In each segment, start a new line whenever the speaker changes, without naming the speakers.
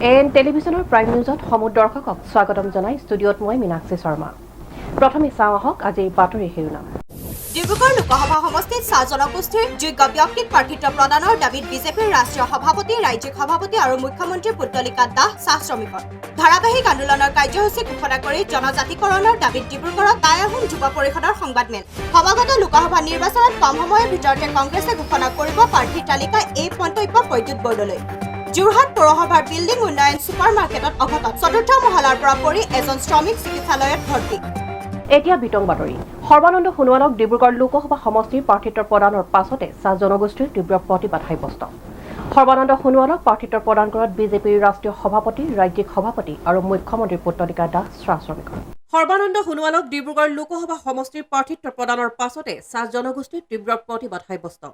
N টেলিভিছনৰ prime নিউজত সমূহ দৰ্শকক স্বাগতম জনাই ষ্টুডিঅ'ত মই মীনাক্ষী শৰ্মা। প্ৰথমে চাওঁ আহক আজিৰ বাতৰি শিৰোনাম।
ডিব্ৰুগড় লোকসভা সমষ্টিত চাহ জনগোষ্ঠীৰ যোগ্য ব্যক্তিক প্ৰাৰ্থিত্ব প্ৰদানৰ দাবীত বিজেপিৰ ৰাষ্ট্ৰীয় সভাপতি, ৰাজ্যিক সভাপতি আৰু মুখ্যমন্ত্ৰী পুতলিকা দাস চাহ শ্ৰমিকৰ ধাৰাবাহিক আন্দোলনৰ কাৰ্যসূচী ঘোষণা কৰি জনজাতিকৰণৰ দাবীত ডিব্ৰুগড়ত টাই আহোম যুৱ পৰিষদৰ সংবাদমেল। সমাগত লোকসভা নিৰ্বাচনত কম সময়ৰ ভিতৰতে কংগ্ৰেছে ঘোষণা কৰিব প্ৰাৰ্থীৰ তালিকা, এই মন্তব্য প্ৰদ্যুৎ বৰদলৈ। যোৰহাট পৌৰসভাৰ বিল্ডিং উন্নয়ন ছুপাৰ মাৰ্কেটত অঘটন, চতুৰ্থ মহলাৰ পৰা পৰি এজন শ্ৰমিক চিকিৎসালয়ত ভৰ্তি।
এতিয়া বিতং বাতৰি। সৰ্বানন্দ সোণোৱালক ডিব্ৰুগড় লোকসভা সমষ্টিৰ প্ৰাৰ্থিত্ব প্ৰদানৰ পাছতে চাহ জনগোষ্ঠীৰ তীব্ৰ প্ৰতিবাদ সাব্যস্ত। সৰ্বানন্দ সোণোৱালক প্ৰাৰ্থিত্ব প্ৰদান কৰাত বিজেপিৰ ৰাষ্ট্ৰীয় সভাপতি, ৰাজ্যিক সভাপতি আৰু মুখ্যমন্ত্ৰী পুতলিকা দাস চাহ শ্ৰমিকৰ। সৰ্বানন্দ সোণোৱালক ডিব্ৰুগড় লোকসভা সমষ্টিৰ প্ৰাৰ্থিত্ব প্ৰদানৰ পাছতে চাহ জনগোষ্ঠীৰ তীব্ৰ প্ৰতিবাদ সাব্যস্ত।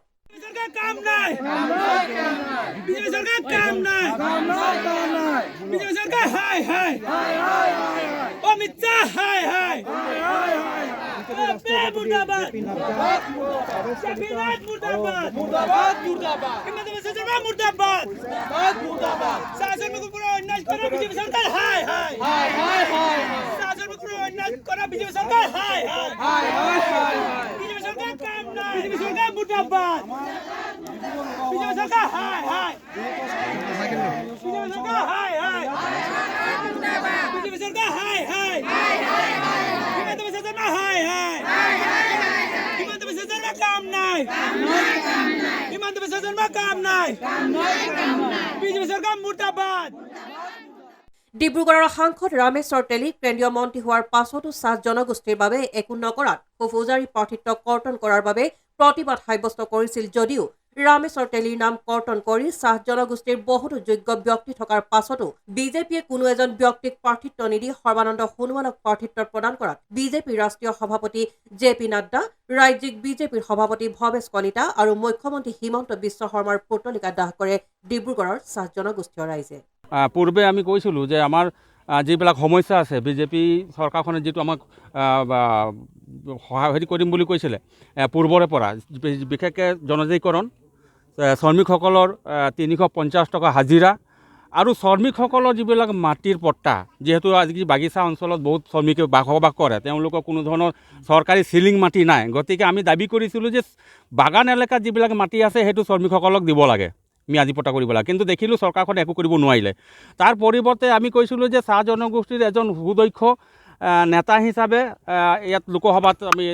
ডিব্ৰুগড়ৰ সাংসদ ৰামেশ্বৰ তেলী কেন্দ্ৰীয় মন্ত্ৰী হোৱাৰ পাছতো চাহ জনগোষ্ঠীৰ বাবে একো নকৰাত ফৌজাৰী প্ৰাৰ্থিত্ব কৰ্তন কৰাৰ বাবে প্ৰতিবাদ সাব্যস্ত কৰিছিল যদিও ৰামেশ্বৰ তেলীৰ নাম কৰ্তন কৰি চাহ জনগোষ্ঠীৰ বহুতো যোগ্য ব্যক্তি থকাৰ পাছতো বিজেপিয়ে কোনো এজন ব্যক্তিক প্ৰাৰ্থিত্ব নিদি সৰ্বানন্দ সোণোৱালক প্ৰাৰ্থিত্ব প্ৰদান কৰাত বিজেপিৰ ৰাষ্ট্ৰীয় সভাপতি জে.পি. নাড্ডা, ৰাজ্যিক বিজেপিৰ সভাপতি ভৱেশ কলিতা আৰু মুখ্যমন্ত্ৰী হিমন্ত বিশ্ব শৰ্মাৰ পুতলিকা দাহ কৰে ডিব্ৰুগড়ৰ চাহ জনগোষ্ঠীয় ৰাইজে।
পূৰ্বে আমি কৈছিলোঁ যে আমাৰ যিবিলাক সমস্যা আছে, বিজেপি চৰকাৰখনে যিটো আমাক সহায় কৰিম বুলি কৈছিলে পূৰ্বৰে পৰা, বিশেষকৈ জনজাতিকৰণ, শ্ৰমিকসকলৰ 350 টকা হাজিৰা আৰু শ্ৰমিকসকলৰ যিবিলাক মাটিৰ পট্টা, যিহেতু আজি বাগিচা অঞ্চলত বহুত শ্ৰমিকে বসবাস কৰে, তেওঁলোকৰ কোনো ধৰণৰ চৰকাৰী চিলিং মাটি নাই। গতিকে আমি দাবী কৰিছিলোঁ যে বাগান এলেকাত যিবিলাক মাটি আছে সেইটো শ্ৰমিকসকলক দিব লাগে, ম্যাদী পট্টা কৰিব লাগে। কিন্তু দেখিলোঁ চৰকাৰখনে একো কৰিব নোৱাৰিলে। তাৰ পৰিৱৰ্তে আমি কৈছিলোঁ যে চাহ জনগোষ্ঠীৰ এজন সুদক্ষ নেতা হিচাপে ইয়াত লোকসভাত আমি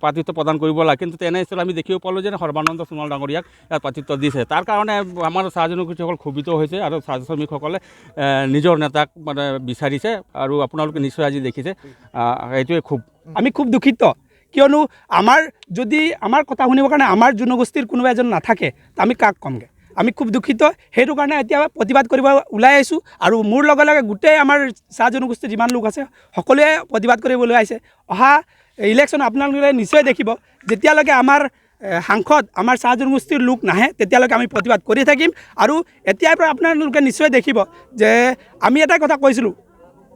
প্ৰাৰ্থিত্ব প্ৰদান কৰিব লাগে। কিন্তু তেনেস্থলত আমি দেখিব পালোঁ যে সৰ্বানন্দ সোণোৱাল ডাঙৰীয়াক ইয়াত প্ৰাৰ্থিত্ব দিছে। তাৰ কাৰণে আমাৰ চাহ জনগোষ্ঠীসকল ক্ষোভিত হৈছে আৰু চাহ শ্ৰমিকসকলে নিজৰ নেতাক মানে বিচাৰিছে আৰু আপোনালোকে নিশ্চয় আজি দেখিছে। এইটোৱে
আমি খুব দুখিত, কিয়নো যদি আমাৰ কথা শুনিবৰ কাৰণে আমাৰ জনগোষ্ঠীৰ কোনোবা এজন নাথাকে আমি কাক ক'মগৈ। আমি খুব দুখিত, সেইটো কাৰণে এতিয়া প্ৰতিবাদ কৰিব ওলাই আহিছোঁ আৰু মোৰ লগে লগে গোটেই আমাৰ চাহ জনগোষ্ঠীৰ যিমান লোক আছে সকলোৱে প্ৰতিবাদ কৰিবলৈ আহিছে। অহা ইলেকশ্যন আপোনালোকে নিশ্চয় দেখিব, যেতিয়ালৈকে আমাৰ সাংসদ আমাৰ চাহ জনগোষ্ঠীৰ লোক নাহে তেতিয়ালৈকে আমি প্ৰতিবাদ কৰি থাকিম। আৰু এতিয়াৰ পৰা আপোনালোকে নিশ্চয় দেখিব যে আমি এটাই কথা কৈছিলোঁ,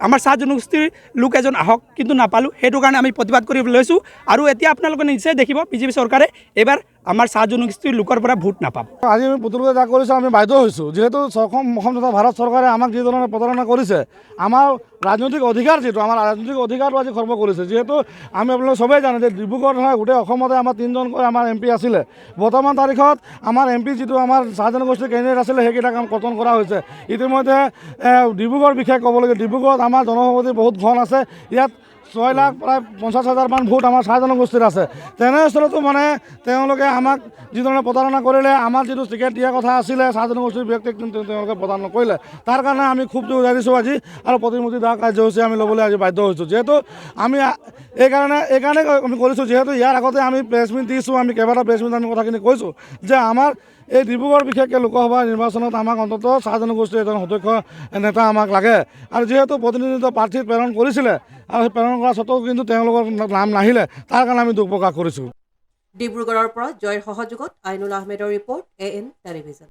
আমাৰ চাহ জনগোষ্ঠীৰ লোক এজন আহক, কিন্তু নাপালোঁ। সেইটো কাৰণে আমি প্ৰতিবাদ কৰিবলৈ লৈছোঁ আৰু এতিয়া আপোনালোকে নিশ্চয় দেখিব বিজেপি চৰকাৰে এইবাৰ আমাৰ চাহ জনগোষ্ঠীৰ লোকৰ পৰা ভোট নাপাব।
আজি আমি পুতলিকা দাহ কৰিছোঁ, আমি বাধ্য হৈছোঁ, যিহেতু অসম তথা ভাৰত চৰকাৰে আমাক যিধৰণে প্ৰতাৰণা কৰিছে, আমাৰ ৰাজনৈতিক অধিকাৰ আমাৰ ৰাজনৈতিক অধিকাৰটো আজি খৰ্ব কৰিছে। যিহেতু আমি আপোনালোকে চবেই জানে যে ডিব্ৰুগড় নহয় গোটেই অসমতে আমাৰ 3জনকৈ আমাৰ MP আছিলে। বৰ্তমান তাৰিখত আমাৰ MP যিটো আমাৰ চাহ জনগোষ্ঠীৰ কেণ্ডিডেট আছিলে সেইকেইটা কাম কৰ্তন কৰা হৈছে। ইতিমধ্যে ডিব্ৰুগড় বিশেষ ক'বলগীয়া, ডিব্ৰুগড়ত আমাৰ জনসভাপতি বহুত ঘন আছে, ইয়াত 6 লাখ প্ৰায় 50,000 মান ভোট আমাৰ চাহ জনগোষ্ঠীৰ আছে। তেনেস্থলতো মানে তেওঁলোকে আমাক যিধৰণে প্ৰতাৰণা কৰিলে, আমাৰ যিটো টিকেট দিয়াৰ কথা আছিলে চাহ জনগোষ্ঠীৰ ব্যক্তিক কিন্তু তেওঁলোকে প্ৰদান নকৰিলে। তাৰ কাৰণে আমি ক্ষোভটো উজাৰিছোঁ আজি আৰু প্ৰতিমূৰ্তি দাহ কাৰ্যসূচী আমি ল'বলৈ আজি বাধ্য হৈছোঁ। যিহেতু আমি এইকাৰণে আমি কৰিছোঁ, যিহেতু ইয়াৰ আগতে আমি প্ৰেছ মিট দিছোঁ, আমি কেইবাটাও প্ৰেছ মিট আমি কথাখিনি কৈছোঁ যে আমাৰ এই ডিব্ৰুগড় বিশেষকৈ লোকসভা নিৰ্বাচনত আমাক অন্ততঃ চাহ জনগোষ্ঠীৰ এজন সুদক্ষ নেতা আমাক লাগে। আৰু যিহেতু প্ৰতিনিধিত্ব প্ৰাৰ্থী প্ৰেৰণ কৰিছিলে আৰু সেই প্ৰেৰণ কৰা স্বত্তেও কিন্তু তেওঁলোকৰ নাম নাহিলে, তাৰ কাৰণে আমি দুখ প্ৰকাশ কৰিছোঁ।
ডিব্ৰুগড়ৰ পৰা জয়ৰ সহযোগত আইনুল আহমেদৰ ৰিপৰ্ট, AN টেলিভিছন।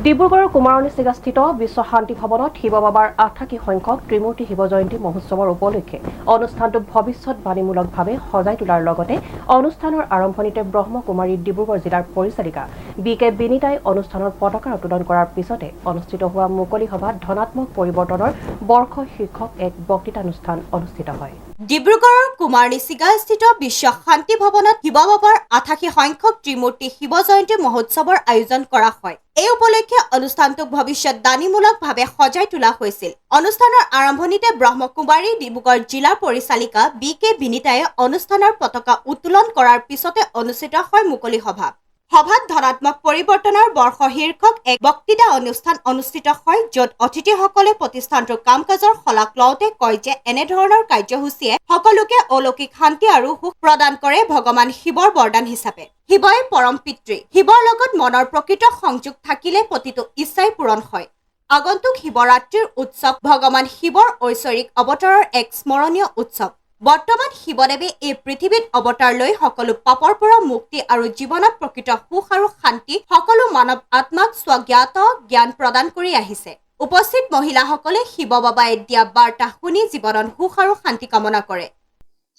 ডিব্ৰুগড়ৰ কুমাৰণীচিগাস্থিত বিশ্ব শান্তি ভৱনত শিৱ বাবাৰ 88 সংখ্যক ত্ৰিমূৰ্তি শিৱ জয়ন্তী মহোৎসৱৰ উপলক্ষে অনুষ্ঠানটো ভৱিষ্যৎবাণীমূলকভাৱে সজাই তোলাৰ লগতে অনুষ্ঠানৰ আৰম্ভণিতে ব্ৰহ্মকুমাৰী ডিব্ৰুগড় জিলাৰ পৰিচালিকা বি.কে. বিনীতাই অনুষ্ঠানৰ পতাকা উত্তোলন কৰাৰ পিছতে অনুষ্ঠিত হোৱা মুকলি সভাত ধনাত্মক পৰিৱৰ্তনৰ বৰ্ষ শীৰ্ষক এক বক্তৃতানুষ্ঠান অনুষ্ঠিত হয়।
ডিব্ৰুগড়ৰ কুমাৰণীচিগাস্থিত বিশ্ব শান্তি ভৱনত শিৱ বাবাৰ 88 সংখ্যক ত্ৰিমূৰ্তি শিৱ জয়ন্তী মহোৎসৱৰ আয়োজন কৰা হয়। এই উপলক্ষে অনুষ্ঠানটোক ভৱিষ্যৎবাণীমূলকভাৱে সজাই তোলা হৈছিল। অনুষ্ঠানৰ আৰম্ভণিতে ব্ৰহ্মকুমাৰী ডিব্ৰুগড় জিলাৰ পৰিচালিকা বি.কে. বিনীতাই অনুষ্ঠানৰ পতাকা উত্তোলন কৰাৰ পিছতে অনুষ্ঠিত হয় মুকলি সভা। সভাত ধনাত্মক পৰিৱৰ্তনৰ বৰ্ষ শীৰ্ষক এক বক্তৃতা অনুষ্ঠান অনুষ্ঠিত হয়, য'ত অতিথিসকলে প্ৰতিষ্ঠানটোৰ কাম কাজৰ শলাগ লওঁতে কয় যে এনেধৰণৰ কাৰ্যসূচীয়ে সকলোকে অলৌকিক শান্তি আৰু সুখ প্ৰদান কৰে ভগৱান শিৱৰ বৰদান হিচাপে। শিৱই পৰম পিতৃ। শিৱৰ লগত মনৰ প্ৰকৃত সংযোগ থাকিলে প্ৰতিটো ইচ্ছাই পূৰণ হয়। আগন্তুক শিৱৰাত্ৰিৰ উৎসৱ ভগৱান শিৱৰ ঐশ্বৰিক অৱতাৰৰ এক স্মৰণীয় উৎসৱ। বৰ্তমান শিৱদেৱে এই পৃথিৱীত অৱতাৰ লৈ সকলো পাপৰ পৰা মুক্তি আৰু জীৱনত প্ৰকৃত সুখ আৰু শান্তি সকলো মানৱ আত্মাক স্বজ্ঞাত জ্ঞান প্ৰদান কৰি আহিছে। উপস্থিত মহিলাসকলে শিৱ বাবাই দিয়া বাৰ্তা শুনি জীৱনত সুখ আৰু শান্তি কামনা কৰে।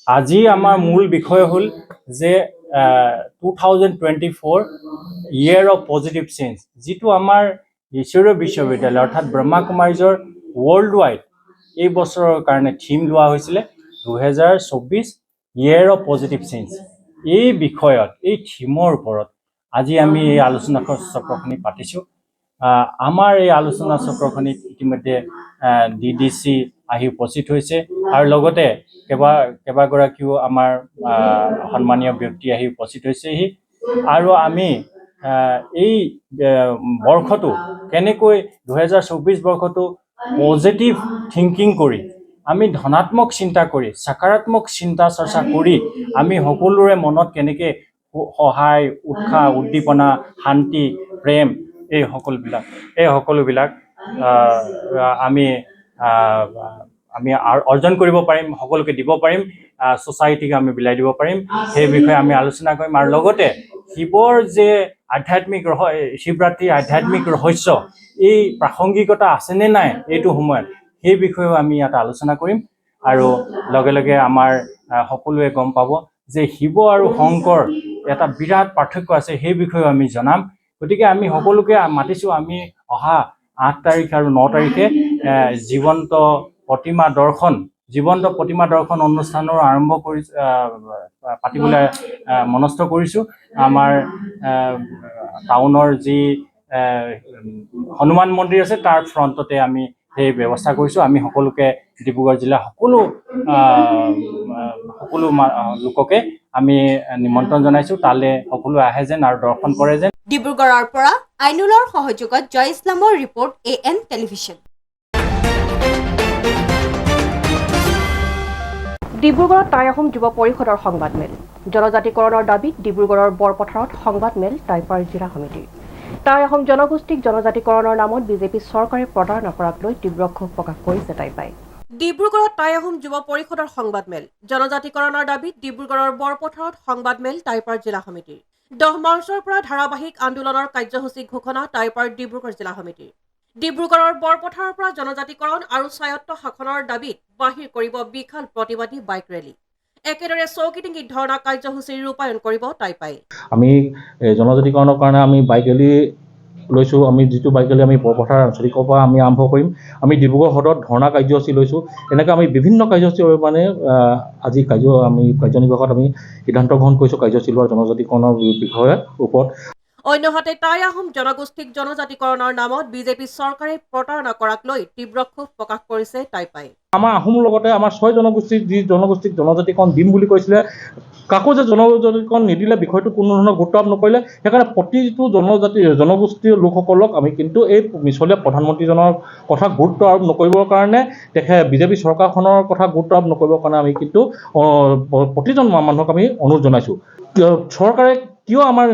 আজি আমাৰ মূল বিষয় হ'ল যে 2024 ইয়েৰ অফ পজিটিভ চেঞ্জ, যিটো আমাৰ ঈশ্বৰীয় বিশ্ববিদ্যালয় অৰ্থাৎ ব্ৰহ্মা কুমাৰীজৰ ৱৰ্ল্ড ৱাইড এই বছৰৰ কাৰণে থিম লোৱা হৈছিলে 2024 ইয়েৰ অফ পজিটিভ চেঞ্জ। এই বিষয়ত এই থিমৰ ওপৰত আজি আমি এই আলোচনা চক্ৰখিনি পাতিছোঁ। আমাৰ এই আলোচনা চক্ৰখনিত ইতিমধ্যে DDC আহি উপস্থিত হৈছে আৰু লগতে কেইবাগৰাকীও আমাৰ সন্মানীয় ব্যক্তি আহি উপস্থিত হৈছেহি। আৰু আমি এই বৰ্ষটো কেনেকৈ 2024 বৰ্ষটো পজিটিভ থিংকিং কৰি আমি ধনাত্মক চিন্তা কৰি সকাৰাত্মক চিন্তা চৰ্চা কৰি আমি সকলোৰে মনত কেনেকৈ সহায়, উৎসাহ, উদ্দীপনা, শান্তি, প্ৰেম এই সকলোবিলাক আমি অৰ্জন কৰিব পাৰিম, সকলোকে দিব পাৰিম, ছ'চাইটিক আমি বিলাই দিব পাৰিম, সেই বিষয়ে আমি আলোচনা কৰিম। আৰু লগতে শিৱৰ যে শিৱৰাত্ৰিৰ আধ্যাত্মিক ৰহস্য, এই প্ৰাসংগিকতা আছেনে নাই এইটো সময়ত, সেই বিষয়েও আমি ইয়াত আলোচনা কৰিম। আৰু লগে লগে আমাৰ সকলোৱে গম পাব যে শিৱ আৰু শংকৰ এটা বিৰাট পাৰ্থক্য আছে, সেই বিষয়েও আমি জনাম। গতিকে আমি সকলোকে মাতিছোঁ, আমি অহা 8 তাৰিখ আৰু 9 তাৰিখে জীৱন্ত প্ৰতিমা দৰ্শন অনুষ্ঠানৰ আৰম্ভ পাতিবলৈ মনস্থ কৰিছোঁ। আমাৰ টাউনৰ যি হনুমান মন্দিৰ আছে তাৰ ফ্ৰণ্টতে আমি সেই ব্যৱস্থা কৰিছোঁ। আমি সকলোকে ডিব্ৰুগড় জিলাৰ সকলো লোককে আমি নিমন্ত্ৰণ জনাইছোঁ, তালৈ সকলো আহে যেন আৰু দৰ্শন কৰে যেন।
ডিব্ৰুগড়ৰ পৰা আইনুলৰ সহযোগত জয় ইছলামৰ ৰিপৰ্ট AN টেলিভিছন।
ডিব্ৰুগড়ত টাই আহোম যুৱ পৰিষদৰ সংবাদমেল। জনজাতিকৰণৰ দাবীত ডিব্ৰুগড়ৰ বৰপথাৰত সংবাদমেল টাইপাৰ জিলা সমিতিৰ। টাই আহোম জনগোষ্ঠীক জনজাতিকৰণৰ নামত বিজেপি চৰকাৰে প্ৰতাৰণা কৰাক লৈ তীব্ৰ ক্ষোভ প্ৰকাশ কৰিছে টাইপাই। ডিব্ৰুগড়ত টাই আহোম যুৱ পৰিষদৰ সংবাদমেল। জনজাতিকৰণৰ দাবীত ডিব্ৰুগড়ৰ বৰপথাৰত সংবাদমেল টাইপাৰ জিলা সমিতিৰ। 10 মাৰ্চৰ পৰা ধাৰাবাহিক আন্দোলনৰ কাৰ্যসূচী ঘোষণা টাইপাৰ ডিব্ৰুগড় জিলা সমিতিৰ। ডিব্ৰুগড়ৰ বৰপথাৰৰ পৰা জনজাতিকৰণ আৰু স্বায়ত্ব শাসনৰ দাবীত বাহিৰ কৰিব বিশাল প্ৰতিবাদী বাইক ৰেলী। একেদৰে চৌকিডিঙ্গিত ধৰ্ণা কাৰ্যসূচীৰ ৰূপায়ণ কৰিব টাইপাই।
আমি জনজাতিকৰণৰ কাৰণে আমি বাইক ৰেলী লৈছোঁ। আমি যিটো বাইক ৰেলী আমি বৰপথাৰ আঞ্চলিকৰ পৰা আমি আৰম্ভ কৰিম। আমি ডিব্ৰুগড় সদৰত ধৰ্ণা কাৰ্যসূচী লৈছোঁ। এনেকৈ আমি বিভিন্ন কাৰ্যসূচী আজি কাৰ্যনিৰ্বাহকত আমি সিদ্ধান্ত গ্ৰহণ কৰিছোঁ কাৰ্যসূচী লোৱাৰ জনজাতিকৰণৰ বিষয়ে ওপৰত।
অন্যহাতে টাই আহোম জনগোষ্ঠীক জনজাতিকৰণৰ নামত বিজেপি চৰকাৰে প্ৰতাৰণা কৰাক লৈ তীব্ৰ ক্ষোভ প্ৰকাশ কৰিছে টাইপাই।
আমাৰ আহোমৰ লগতে আমাৰ 6 জনগোষ্ঠীক জনগোষ্ঠীক জনজাতিকৰণ দিম বুলি কৈছিলে, কাকো যে জনজাতিকৰণ নিদিলে বিষয়টো কোনো ধৰণৰ গুৰুত্ব আৰোপ নকৰিলে। সেইকাৰণে প্ৰতিটো জনগোষ্ঠীৰ লোকসকলক আমি কিন্তু এই মিছলীয়া প্ৰধানমন্ত্ৰীজনৰ কথা গুৰুত্ব আৰোপ নকৰিবৰ কাৰণে বিজেপি চৰকাৰখনৰ কথা গুৰুত্ব আৰোপ নকৰিবৰ কাৰণে আমি কিন্তু প্ৰতিজন মানুহক আমি অনুৰোধ জনাইছোঁ। চৰকাৰে কিয় আমাৰ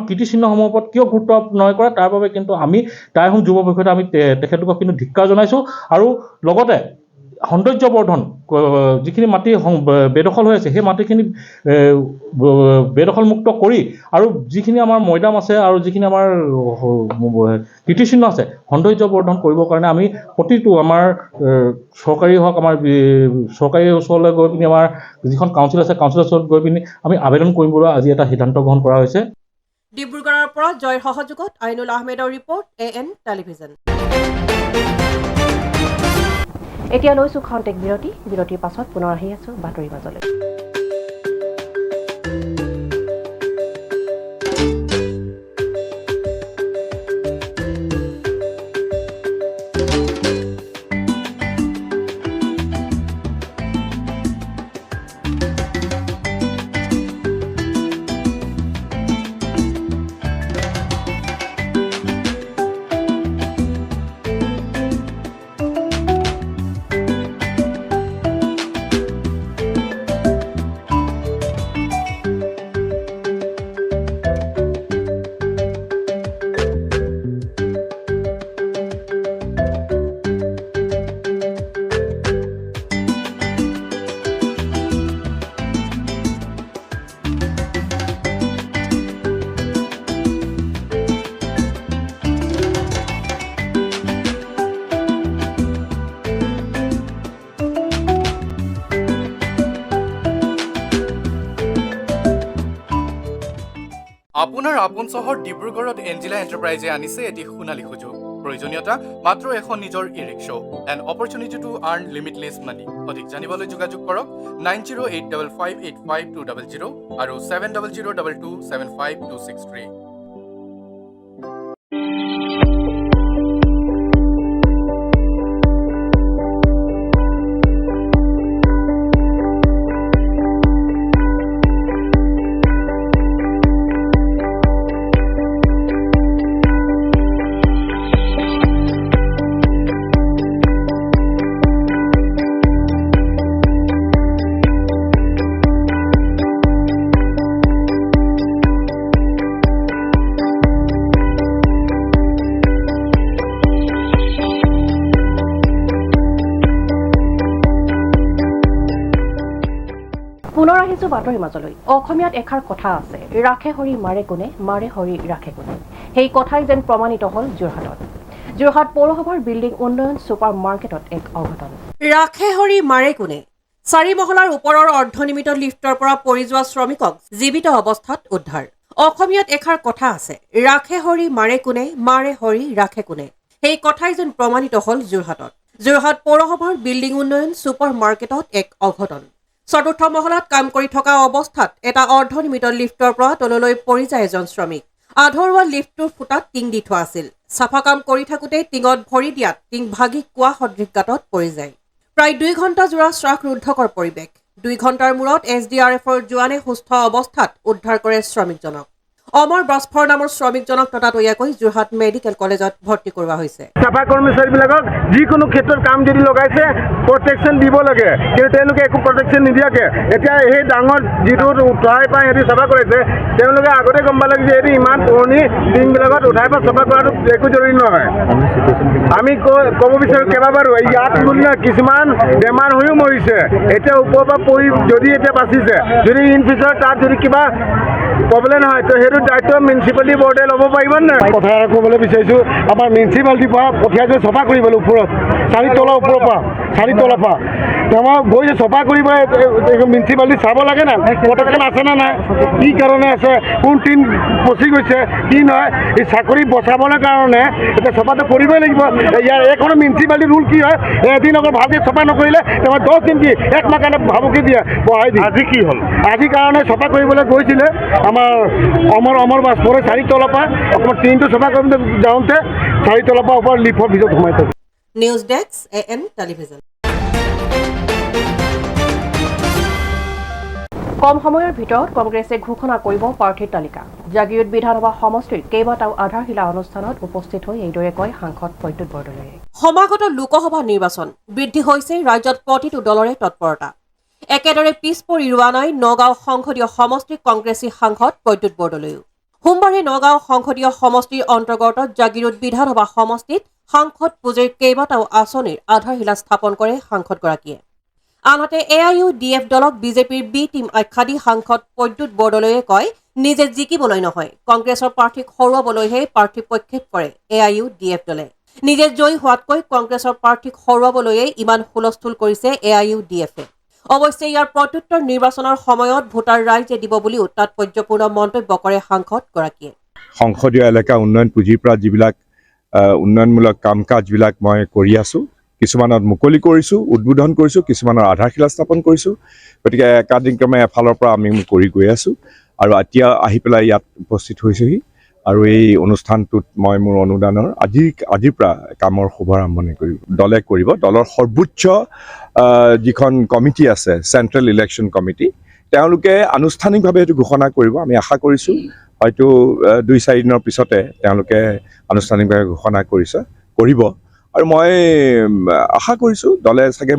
কীৰ্তিচিহ্নসমূহৰ ওপৰত কিয় গুৰুত্ব আৰোপ নকৰে, তাৰ বাবে কিন্তু আমি টাই আহোম যুৱ পৰিষদে আমি তেখেতলোকক কিন্তু ধিক্কাৰ জনাইছোঁ। আৰু লগতে সৌন্দৰ্যবৰ্ধন যিখিনি মাটি বেদখল হৈ আছে সেই মাটিখিনি বেদখলমুক্ত কৰি আৰু যিখিনি আমাৰ মৈদাম আছে আৰু যিখিনি আমাৰ কীৰ্তিচিহ্ন আছে সৌন্দৰ্যবৰ্ধন কৰিবৰ কাৰণে আমি প্ৰতিটো আমাৰ চৰকাৰী হওক আমাৰ চৰকাৰী ওচৰলৈ গৈ পিনি আমাৰ যিখন কাউন্সিল আছে কাউন্সিলৰ ওচৰত গৈ পিনি আমি আবেদন কৰিম বুলি আজি এটা সিদ্ধান্ত গ্ৰহণ কৰা হৈছে।
ডিব্ৰুগড়ৰ পৰা জয়ৰ সহযোগত আইনুল আহমেদৰ ৰিপৰ্ট AN টেলিভিজন।
এতিয়া লৈছো খন্তেক বিৰতিৰ পাছত পুনৰ আহি আছো বাতৰি মাজলৈ।
আপোনাৰ আপোন চহৰ ডিব্ৰুগড়ত এঞ্জিলা এণ্টাৰপ্ৰাইজে আনিছে এটি সোণালী সুযোগ। প্ৰয়োজনীয়তা মাত্ৰ এখন নিজৰ e rickshaw and opportunity to earn limitless money. অধিক জানিবলৈ যোগাযোগ কৰক 9085585200 আৰু 7002275263।
পুনৰ আহিছো বাতৰি মাজলৈ। অসমীয়াত এষাৰ কথা আছে, ৰাখে হৰি মাৰে কোনে, মাৰে হৰি ৰাখে কোনে। সেই কথাই যেন প্ৰমাণিত হ'ল যোৰহাটত। যোৰহাট পৌৰসভাৰ বিল্ডিং উন্নয়ন ছুপাৰ মাৰ্কেটত এক অঘটন।
ৰাখে হৰি মাৰে কোনে। 4 মহলাৰ ওপৰৰ অৰ্ধনিৰ্মিত লিফ্টৰ পৰা পৰি যোৱা শ্ৰমিকক জীৱিত অৱস্থাত উদ্ধাৰ। অসমীয়াত এষাৰ কথা আছে, ৰাখে হৰি মাৰে কোনে, মাৰে হৰি ৰাখে কোনে। সেই কথাই যেন প্ৰমাণিত হ'ল যোৰহাটত। যোৰহাট পৌৰসভাৰ বিল্ডিং উন্নয়ন ছুপাৰ মাৰ্কেটত এক অঘটন। 4ৰ্থ মহলাত কাম কৰি থকা অৱস্থাত এটা অৰ্ধনিৰ্মিত লিফ্টৰ পৰা তললৈ পৰি যায় এজন শ্ৰমিক। আধৰুৱা লিফ্টটোৰ ফুটাত টিং দি থোৱা আছিল। চাফা কাম কৰি থাকোঁতে টিঙত ভৰি দিয়াত টিং ভাগি কোৱা সদৃশ গাঁতত পৰি যায়। প্ৰায় 2 ঘণ্টা জোৰা শ্বাসৰুদ্ধকৰ পৰিৱেশ। 2 ঘণ্টাৰ মূৰত SDRFৰ জোৱানে সুস্থ অৱস্থাত উদ্ধাৰ কৰে শ্ৰমিকজনক। অমৰ ব্ৰাছফৰ নামৰ শ্ৰমিকজনক ততাতৈয়াকৈ যোৰহাট মেডিকেল কলেজত ভৰ্তি কৰোৱা হৈছে।
চাফা কৰ্মচাৰীবিলাকক যিকোনো ক্ষেত্ৰত কাম যদি লগাইছে প্ৰটেকশ্যন দিব লাগে, কিন্তু তেওঁলোকে একো প্ৰটেকশ্যন নিদিয়াকৈ এতিয়া সেই ডাঙৰ যিটো উঠাই পাই সিহঁতি চাফা কৰিছে, তেওঁলোকে আগতে গম পালে যে এইটো ইমান পুৰণি টিংবিলাকত উঠাই পাই চাফা কৰাটো একো জৰুৰী নহয়। আমি ক'ব বিচাৰোঁ কেইবাবাৰো ইয়াত বোলে কিছুমান বেমাৰ হৈও মৰিছে, এতিয়া ওপৰৰ পৰা পৰি যদি এতিয়া বাচিছে, যদি ইন ফিউচাৰ তাত যদি কিবা প্ৰব্লেম হয় তো সেইটো দায়িত্ব মিউনিচিপালিটি বৰ্ডে ল'ব পাৰিব নাই। কথা এটা ক'বলৈ বিচাৰিছোঁ, আমাৰ মিউনিচিপালিটিৰ পৰা পঠিয়াইছে চফা কৰিবলৈ ওপৰত 4 তলৰ ওপৰৰ পৰা 4 তলৰ পৰা তেওঁ গৈছে চফা কৰিব। মিউনিচিপালিটি চাব লাগে না প্ৰটেকশ্যন আছে নে নাই, কি কাৰণে আছে, কোন টিম পচি গৈছে, কি নহয়। এই চাকৰি বচাবলৈ কাৰণে এতিয়া চফাটো কৰিবই লাগিব। ইয়াৰ এইখনৰ মিউনিচিপালিটি ৰুল কি হয়, এদিন অকল ভালকৈ চফা নকৰিলে তোমাৰ 10 দিন কি 1 মাহ কাৰণে ভাবুকি দিয়ে বঢ়াই দিয়ে। আজি কি হ'ল, আজি কাৰণে চফা কৰিবলৈ গৈছিলে আমাৰ অমৰ বাছপৰে 4 তলৰ পৰা অকণমান টিনটো চফা কৰিবলৈ যাওঁতে 4 তলৰ পৰা ওপৰত লিফ্টৰ ভিতৰত সোমাই থাকে।
News desk AN television.
কম সময়ৰ ভিতৰত কংগ্ৰেছে ঘোষণা কৰিব প্ৰাৰ্থীৰ তালিকা। জাগিৰোড বিধানসভা সমষ্টিৰ কেইবাটাও আধাৰশিলা অনুষ্ঠানত উপস্থিত হৈ এইদৰে কয় সাংসদ প্ৰদ্যুৎ বৰদলৈয়ে।
সমাগত লোকসভা নিৰ্বাচন বৃদ্ধি হৈছে ৰাজ্যত প্ৰতিটো দলৰে তৎপৰতা। একেদৰে পিছ পৰি ৰোৱা নাই নগাঁও সংসদীয় সমষ্টিৰ কংগ্ৰেছী সাংসদ প্ৰদ্যুৎ বৰদলৈও। সোমবাৰে নগাঁও সংসদীয় সমষ্টিৰ অন্তৰ্গত জাগিৰোড বিধানসভা সমষ্টিত সাংসদ পুঁজিৰ কেইবাটাও আঁচনিৰ আধাৰশিলা স্থাপন কৰে সাংসদগৰাকীয়ে। আনহাতে AIUDF দলক বিজেপিৰ বি টীম আখ্যা দি সাংসদ প্ৰদ্যুৎ বৰদলৈয়ে কয়, নিজে জিকিবলৈ নহয়, কংগ্ৰেছৰ প্ৰাৰ্থীক হৰুৱাবলৈহে প্ৰাৰ্থী প্ৰক্ষেপ কৰে AIUDF দলে। নিজে জয়ী হোৱাতকৈ কংগ্ৰেছৰ প্ৰাৰ্থীক হৰুৱাবলৈয়ে ইমান হুলস্থুল কৰিছে AIUDFে। অৱশ্যে ইয়াৰ প্ৰত্যুত্তৰ নিৰ্বাচনৰ সময়ত ভোটাৰ ৰাইজে দিব বুলিও তাৎপৰ্যপূৰ্ণ মন্তব্য কৰে সাংসদগৰাকীয়ে।
সংসদীয় এলেকা উন্নয়ন পুঁজিৰ পৰা যিবিলাক উন্নয়নমূলক কাম কাজবিলাক মই কৰি আছোঁ, কিছুমানত মুকলি কৰিছোঁ, উদ্বোধন কৰিছোঁ, কিছুমানৰ আধাৰশিলা স্থাপন কৰিছোঁ। গতিকে একাদিক্ৰমে এফালৰ পৰা আমি কৰি গৈ আছোঁ আৰু এতিয়া আহি পেলাই ইয়াত উপস্থিত হৈছোঁহি আৰু এই অনুষ্ঠানটোত মই মোৰ অনুদানৰ আজিৰ পৰা কামৰ শুভাৰম্ভণি দলে কৰিব। দলৰ সৰ্বোচ্চ যিখন কমিটি আছে, চেণ্ট্ৰেল ইলেকশ্যন কমিটি, তেওঁলোকে আনুষ্ঠানিকভাৱে এইটো ঘোষণা কৰিব। আমি আশা কৰিছোঁ হয়তো 2-4 দিনৰ পিছতে তেওঁলোকে আনুষ্ঠানিকভাৱে ঘোষণা কৰিব আৰু মই আশা কৰিছোঁ দলে চাগে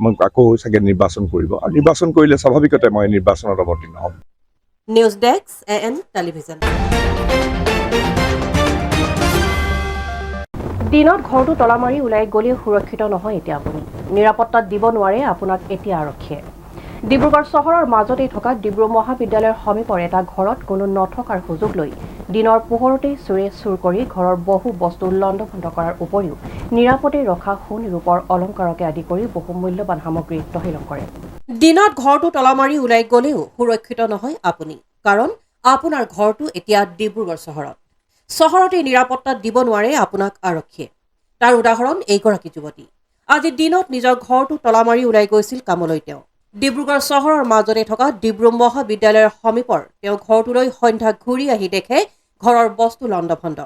মোক আকৌ চাগে নিৰ্বাচন কৰিব আৰু নিৰ্বাচন কৰিলে স্বাভাৱিকতে মই নিৰ্বাচনত অৱতীৰ্ণ হ'ম।
News desk AN television.
দিনত ঘৰটো তলা মাৰি ওলাই গ'লেও সুৰক্ষিত নহয় এতিয়া আপুনি। নিৰাপত্তাত দিব নোৱাৰে আপোনাক এতিয়া আৰক্ষীয়ে। ডিব্ৰুগড় চহৰৰ মাজতেই থকা ডিব্ৰু মহাবিদ্যালয়ৰ সমীপৰ এটা ঘৰত কোনো নথকাৰ সুযোগ লৈ দিনৰ পোহৰতেই চোৰে চুৰ কৰি ঘৰৰ বহু বস্তু লণ্ডভণ্ড কৰাৰ উপৰিও নিৰাপদে ৰখা সোণ ৰূপৰ অলংকাৰকে আদি কৰি বহু মূল্যৱান সামগ্ৰী তহিলং কৰে।
দিনত ঘৰটো তলা মাৰি ওলাই গ'লেও সুৰক্ষিত নহয় আপুনি, কাৰণ আপোনাৰ ঘৰটো এতিয়া ডিব্ৰুগড় চহৰত। চহৰতে নিৰাপত্তাত দিব নোৱাৰে আপোনাক আৰক্ষীয়ে। তাৰ উদাহৰণ এইগৰাকী যুৱতী। আজি দিনত নিজৰ ঘৰটো তলা মাৰি ওলাই গৈছিল কামলৈ তেওঁ। ডিব্ৰুগড় চহৰৰ মাজতে থকা ডিব্ৰু মহাবিদ্যালয়ৰ সমীপৰ তেওঁ ঘৰটোলৈ সন্ধ্যা ঘূৰি আহি দেখে ঘৰৰ বস্তু লণ্ডভণ্ড।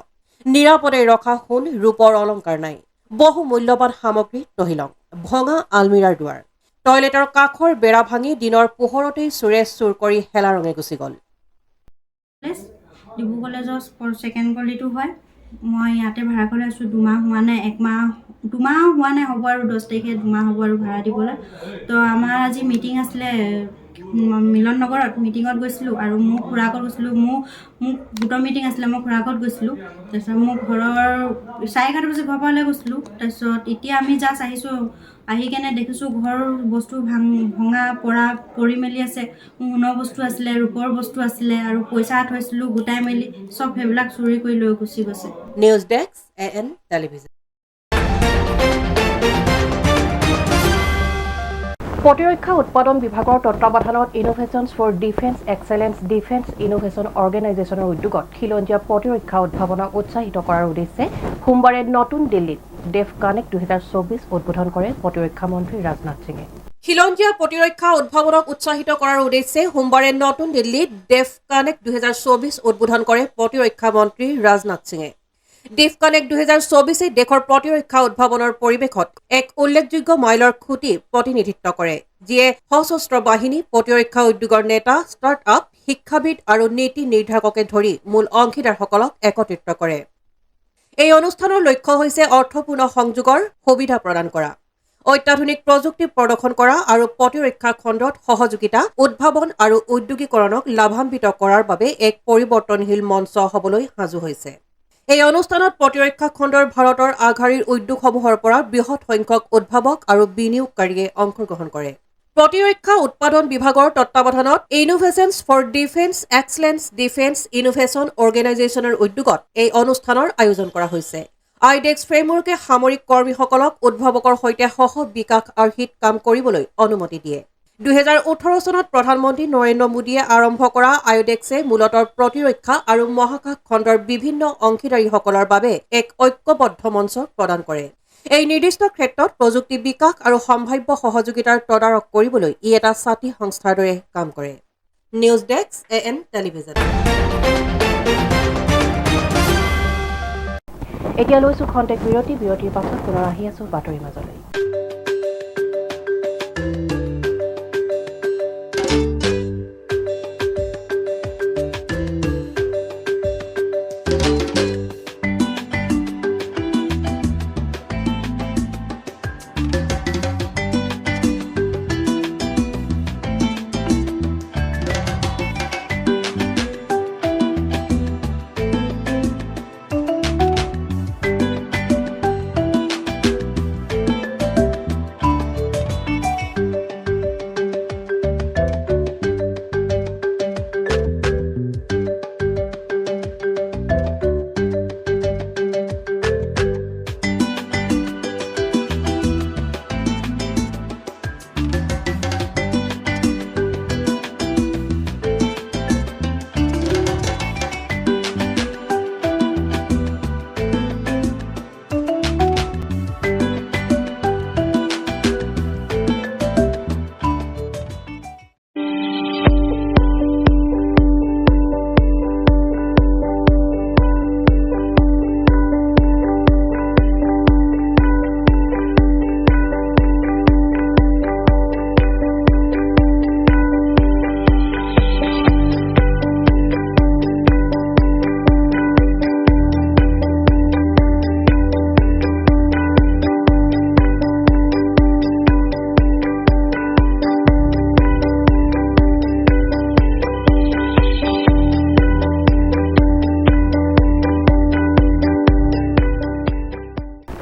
নিৰাপদে ৰখা সোণ ৰূপৰ অলংকাৰ নাই, বহু মূল্যৱান সামগ্ৰী তহিলং, ভঙা আলমিৰাৰ দুৱাৰ। টয়লেটৰ কাষৰ বেৰা ভাঙি দিনৰ পোহৰতেই চোৰে চুৰ কৰি হেলা ৰঙে গুচি গ'ল।
ডিব্ৰু কলেজৰ ছেকেণ্ড গলিটো হয়। মই ইয়াতে ভাড়া কৰি আছোঁ। 2 মাহ হোৱা নাই, 1 মাহ 2 মাহ হোৱা নাই, হ'ব আৰু 10 তাৰিখে 2 মাহ হ'ব আৰু ভাড়া দিবলৈ। তো আমাৰ আজি মিটিং আছিলে মিলন নগৰত, মিটিঙত গৈছিলোঁ আৰু মোৰ খুৰাকত গৈছিলোঁ। মোক গোটৰ মিটিং আছিলে, মই খুৰাকত গৈছিলোঁ। তাৰপিছত মোক ঘৰৰ 11:30 বজাত ঘৰৰ পৰা ওলাই গৈছিলোঁ। তাৰপিছত এতিয়া আমি জাষ্ট আহিছোঁ, আহি কেনে দেখিছোঁ ঘৰৰ বস্তু ভঙা পৰি মেলি আছে। সোণৰ বস্তু আছিলে, ৰূপৰ বস্তু আছিলে আৰু পইচা থৈছিলোঁ গোটাই মেলি, চব সেইবিলাক চুৰি কৰি লৈ গুচি গৈছে।
News desk AN television.
প্ৰতিৰক্ষা উৎপাদন বিভাগৰ তত্বাৱধানত innovations for defence excellence defence innovation অৰ্গেনাইজেশ্যনৰ উদ্যোগত খিলঞ্জীয়া প্ৰতিৰক্ষা উদ্ভাৱনক উৎসাহিত কৰাৰ উদ্দেশ্যে সোমবাৰে নতুন দিল্লীত ডেফ কানেক্ট 2024 উদ্বোধন কৰে প্ৰতিৰক্ষা মন্ত্ৰী ৰাজনাথ সিঙে।
খিলঞ্জীয়া প্ৰতিৰক্ষা উদ্ভাৱনক উৎসাহিত কৰাৰ উদ্দেশ্যে সোমবাৰে নতুন দিল্লীত ডেফ কানেক্ট 2024 উদ্বোধন কৰে প্ৰতিৰক্ষা মন্ত্ৰী ৰাজনাথ সিঙে। ডেফ কানেক্ট 2024 দেশৰ প্ৰতিৰক্ষা উদ্ভাৱনৰ পৰিৱেশত এক উল্লেখযোগ্য মাইলৰ খুঁটি প্ৰতিনিধিত্ব কৰে, যিয়ে সশস্ত্ৰ বাহিনী, প্ৰতিৰক্ষা উদ্যোগৰ নেতা, ষ্টাৰ্টআপ, শিক্ষাবিদ আৰু নীতি নিৰ্ধাৰককে ধৰি মূল অংশীদাৰসকলক একত্ৰিত কৰে। এই অনুষ্ঠানৰ লক্ষ্য হৈছে অৰ্থপূৰ্ণ সংযোগৰ সুবিধা প্ৰদান কৰা, অত্যাধুনিক প্ৰযুক্তি প্ৰদৰ্শন কৰা আৰু প্ৰতিৰক্ষা খণ্ডত সহযোগিতা, উদ্ভাৱন আৰু উদ্যোগীকৰণক লাভান্বিত কৰাৰ বাবে এক পৰিৱৰ্তনশীল মঞ্চ হ'বলৈ সাজু হৈছে। এই অনুষ্ঠানত প্ৰতিৰক্ষা খণ্ডৰ ভাৰতৰ আগশাৰীৰ উদ্যোগসমূহৰ পৰা বৃহৎ সংখ্যক উদ্ভাৱক আৰু বিনিয়োগকাৰীয়ে অংশগ্ৰহণ কৰে। প্ৰতিৰক্ষা উৎপাদন বিভাগৰ তত্বাৱধানত innovations for defence excellence defence innovation অৰ্গেনাইজেশ্যনৰ উদ্যোগত এই অনুষ্ঠানৰ আয়োজন কৰা হৈছে। আইডেক্স ফ্ৰেমৱৰ্কে সামৰিক কৰ্মীসকলক উদ্ভাৱকৰ সৈতে সহ বিকাশ আৰ্হিত কাম কৰিবলৈ অনুমতি দিয়ে। 2018 চনত প্ৰধানমন্ত্ৰী নৰেন্দ্ৰ মোদীয়ে আৰম্ভ কৰা আইডেক্সে মূলতঃ প্ৰতিৰক্ষা আৰু মহাকাশ খণ্ডৰ বিভিন্ন অংশীদাৰীসকলৰ বাবে এক ঐক্যবদ্ধ মঞ্চ প্ৰদান কৰে। এই নিৰ্দিষ্ট ক্ষেত্ৰত প্ৰযুক্তি বিকাশ আৰু সম্ভাৱ্য সহযোগিতাৰ তদাৰক কৰিবলৈ ই এটা ছাতি সংস্থাৰ দৰে কাম কৰে। News desk AN television.
এতিয়া লৈছোঁ খন্তেক বিৰতিৰ পাছত পুনৰ আহি আছোঁ বাতৰিৰ মাজলৈ।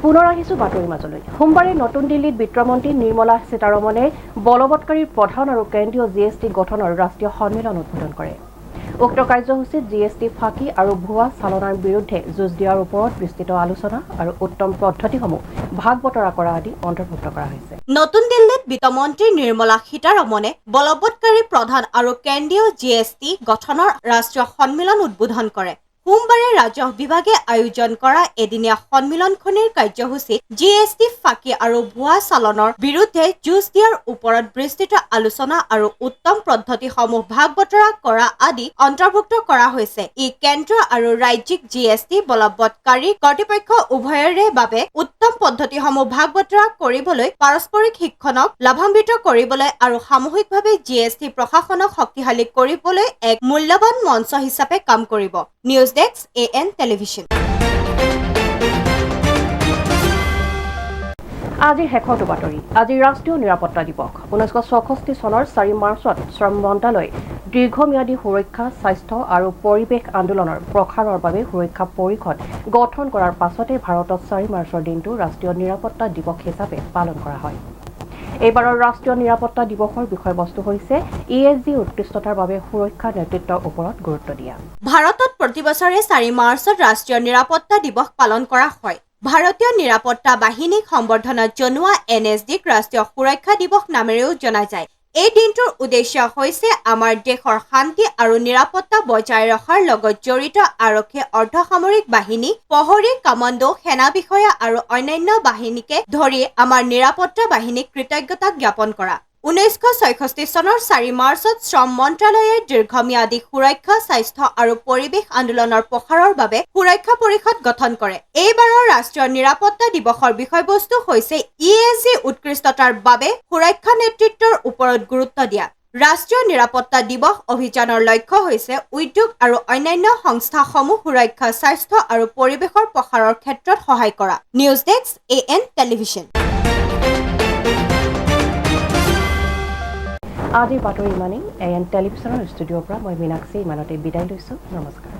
পুনৰ আহিছোঁ বাতৰিৰ মাজলৈ। সোমবাৰে নতুন দিল্লীত বিত্তমন্ত্ৰী নিৰ্মলা সীতাৰমণে বলবৎকাৰীৰ প্ৰধান আৰু কেন্দ্ৰীয় GST গঠনৰ ৰাষ্ট্ৰীয় সন্মিলন উদ্বোধন কৰে। উক্ত কাৰ্যসূচীত GST ফাঁকি আৰু ভুৱা চালনাৰ বিৰুদ্ধে যুঁজ দিয়াৰ ওপৰত বিস্তৃত আলোচনা আৰু উত্তম পদ্ধতিসমূহ ভাগ বতৰা কৰা আদি অন্তৰ্ভুক্ত কৰা হৈছে।
নতুন দিল্লীত বিত্তমন্ত্ৰী নিৰ্মলা সীতাৰমণে বলবৎকাৰী প্ৰধান আৰু কেন্দ্ৰীয় GST গঠনৰ ৰাষ্ট্ৰীয় সন্মিলন উদ্বোধন কৰে। সোমবাৰে ৰাজহ বিভাগে আয়োজন কৰা এদিনীয়া সন্মিলনখনিৰ কাৰ্যসূচীত GST ফাঁকি আৰু ভুৱা চালনৰ বিৰুদ্ধে যুঁজ দিয়াৰ ওপৰত বিস্তৃত আলোচনা আৰু উত্তম পদ্ধতিসমূহ ভাগ বতৰা কৰা আদি অন্তৰ্ভুক্ত কৰা হৈছে। ই কেন্দ্ৰ আৰু ৰাজ্যিক GST বলবৎকাৰী কৰ্তৃপক্ষ উভয়ৰে বাবে উত্তম পদ্ধতিসমূহ ভাগ বতৰা কৰিবলৈ, পাৰস্পৰিক শিক্ষণক লাভান্বিত কৰিবলৈ আৰু সামূহিকভাৱে GST প্ৰশাসনক শক্তিশালী কৰিবলৈ এক মূল্যৱান মঞ্চ হিচাপে কাম কৰিব। News desk AN television.
আজিৰ শেষৰটো বাতৰি। আজি ৰাষ্ট্ৰীয় নিৰাপত্তা দিৱস। 1964 চনৰ 4 মাৰ্চত শ্ৰম মন্ত্ৰালয় দীৰ্ঘম্যাদী সুৰক্ষা, স্বাস্থ্য আৰু পৰিৱেশ আন্দোলনৰ প্ৰসাৰৰ বাবে সুৰক্ষা পৰিষদ গঠন কৰাৰ পাছতে ভাৰতত 4 মাৰ্চৰ দিনটো ৰাষ্ট্ৰীয় নিৰাপত্তা দিৱস হিচাপে পালন কৰা হয়। এইবাৰৰ ৰাষ্ট্ৰীয় নিৰাপত্তা দিৱসৰ বিষয়বস্তু হৈছে ESG উৎকৃষ্টতাৰ বাবে সুৰক্ষা নেতৃত্বৰ ওপৰত গুৰুত্ব দিয়া।
ভাৰতত প্ৰতিবছৰে 4 মাৰ্চত ৰাষ্ট্ৰীয় নিৰাপত্তা দিৱস পালন কৰা হয়। ভাৰতীয় নিৰাপত্তা বাহিনীক সম্বৰ্ধনা জনোৱা NSDক ৰাষ্ট্ৰীয় সুৰক্ষা দিৱস নামেৰেও জনা যায়। এই দিনটোৰ উদ্দেশ্য হৈছে আমাৰ দেশৰ শান্তি আৰু নিৰাপত্তা বজাই ৰখাৰ লগত জড়িত আৰক্ষী, অৰ্ধসামৰিক বাহিনী, প্ৰহৰী, কামাণ্ডো, সেনা বিষয়া আৰু অন্যান্য বাহিনীকে ধৰি আমাৰ নিৰাপত্তা বাহিনীক কৃতজ্ঞতা জ্ঞাপন কৰা। 1966 চনৰ 4 মাৰ্চত শ্ৰম মন্ত্ৰালয়ে দীৰ্ঘম্যাদী সুৰক্ষা, স্বাস্থ্য আৰু পৰিৱেশ আন্দোলনৰ প্ৰসাৰৰ বাবে সুৰক্ষা পৰিষদ গঠন কৰে। এইবাৰৰ ৰাষ্ট্ৰীয় নিৰাপত্তা দিৱসৰ বিষয়বস্তু হৈছে ESG উৎকৃষ্টতাৰ বাবে সুৰক্ষা নেতৃত্বৰ ওপৰত গুৰুত্ব দিয়া। ৰাষ্ট্ৰীয় নিৰাপত্তা দিৱস অভিযানৰ লক্ষ্য হৈছে উদ্যোগ আৰু অন্যান্য সংস্থাসমূহ সুৰক্ষা, স্বাস্থ্য আৰু পৰিৱেশৰ প্ৰসাৰৰ ক্ষেত্ৰত সহায় কৰা। News desk AN television.
আজিৰ বাতৰি ইমানেই। AN টেলিভিছনৰ ষ্টুডিঅ'ৰ পৰা মই মীনাক্ষী ইমানতে বিদায় লৈছোঁ। নমস্কাৰ।